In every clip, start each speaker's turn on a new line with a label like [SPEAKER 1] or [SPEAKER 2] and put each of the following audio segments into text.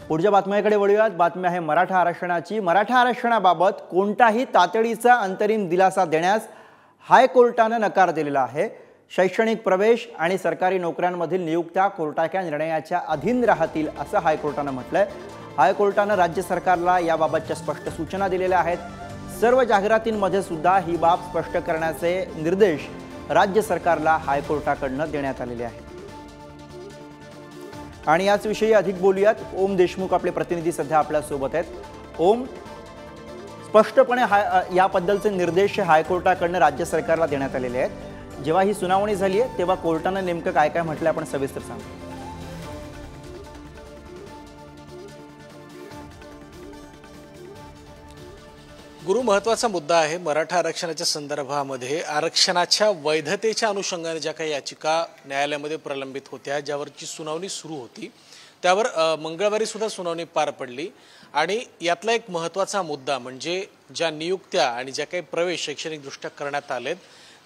[SPEAKER 1] पुढच्या बातम्याकडे वळूयात। बातमी आहे मराठा आरक्षणाची। मराठा आरक्षणाबाबत कोणताही तातडीचा अंतरिम दिलासा देण्यास हायकोर्टाने नकार दिलेला आहे। शैक्षणिक प्रवेश आणि सरकारी नोकऱ्यांमधील नियुक्त्या कोर्टाच्या निर्णयाच्या अधीन राहतील असं हायकोर्टाने म्हटलंय। हायकोर्टाने राज्य सरकारला याबाबतच्या स्पष्ट सूचना दिलेल्या आहेत। सर्व जाहिरातींमध्ये सुद्धा ही बाब स्पष्ट करण्याचे निर्देश राज्य सरकारला हायकोर्टाकडून देण्यात आलेले आहेत। आणि याच विषयी अधिक बोलूयात। ओम देशमुख आपले प्रतिनिधी सध्या आपल्या सोबत आहेत। ओम, स्पष्टपणे याबद्दलचे निर्देश हायकोर्टाकडून राज्य सरकारला देण्यात आलेले आहेत। जेव्हा ही सुनावणी झाली आहे तेव्हा कोर्टाने नेमकं काय काय म्हटलं आपण सविस्तर सांगा।
[SPEAKER 2] गुरु, महत्त्वाचा मुद्दा आहे मराठा आरक्षणाच्या संदर्भामध्ये आरक्षणाच्या वैधतेच्या अनुषंगाने ज्या काही याचिका न्यायालयामध्ये प्रलंबित होत्या, ज्यावरची सुनावणी सुरू होती, त्यावर मंगळवारी सुद्धा सुनावणी पार पडली। आणि यातला एक महत्त्वाचा मुद्दा म्हणजे ज्या नियुक्त्या आणि ज्या काही प्रवेश शैक्षणिकदृष्ट्या करण्यात आलेत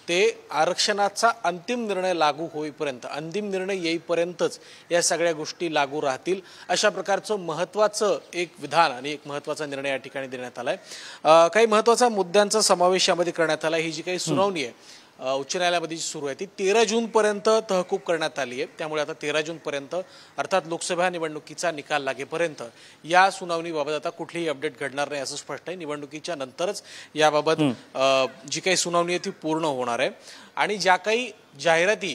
[SPEAKER 2] ते आरक्षणाचा अंतिम निर्णय लागू होईपर्यंत, अंतिम निर्णय येईपर्यंतच या सगळ्या गोष्टी लागू राहतील, अशा प्रकारचं महत्त्वाचं एक विधान आणि एक महत्त्वाचा निर्णय या ठिकाणी देण्यात आलाय। काही महत्त्वाच्या मुद्द्यांचा समावेश यामध्ये करण्यात आला। ही जी काही सुनावणी आहे उच्च न्यायालयामध्ये सुरू आहे ती 13 जूनपर्यंत तहकूब करण्यात आली आहे। त्यामुळे आता 13 जूनपर्यंत अर्थात लोकसभा निवडणुकीचा निकाल लागेपर्यंत या सुनावणीबाबत आता कुठलीही अपडेट घडणार नाही असं स्पष्ट आहे। निवडणुकीच्या नंतरच याबाबत जी काही सुनावणी आहे ती पूर्ण होणार आहे। आणि ज्या काही जाहिराती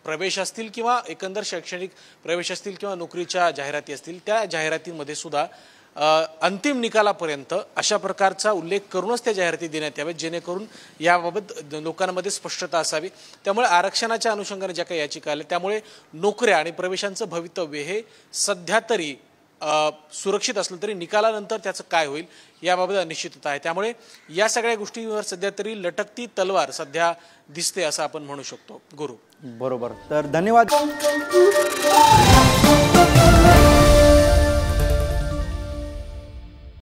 [SPEAKER 2] प्रवेश असतील किंवा एकंदर शैक्षणिक प्रवेश असतील किंवा नोकरीच्या जाहिराती असतील, त्या जाहिरातींमध्ये सुद्धा अंतिम निकालापर्यंत अशा प्रकारचा उल्लेख करूनच त्या जाहिराती देण्यात याव्यात, जेणेकरून याबाबत लोकांमध्ये स्पष्टता असावी। त्यामुळे आरक्षणाच्या अनुषंगाने ज्या काही याचिका आल्या त्यामुळे नोकऱ्या आणि प्रवेशांचं भवितव्य हे सध्या तरी सुरक्षित असलं तरी निकालानंतर त्याचं काय होईल याबाबत अनिश्चितता आहे। त्यामुळे या सगळ्या गोष्टींवर सध्या तरी लटकती तलवार सध्या दिसते असं आपण म्हणू शकतो। गुरु,
[SPEAKER 1] बरोबर, तर धन्यवाद।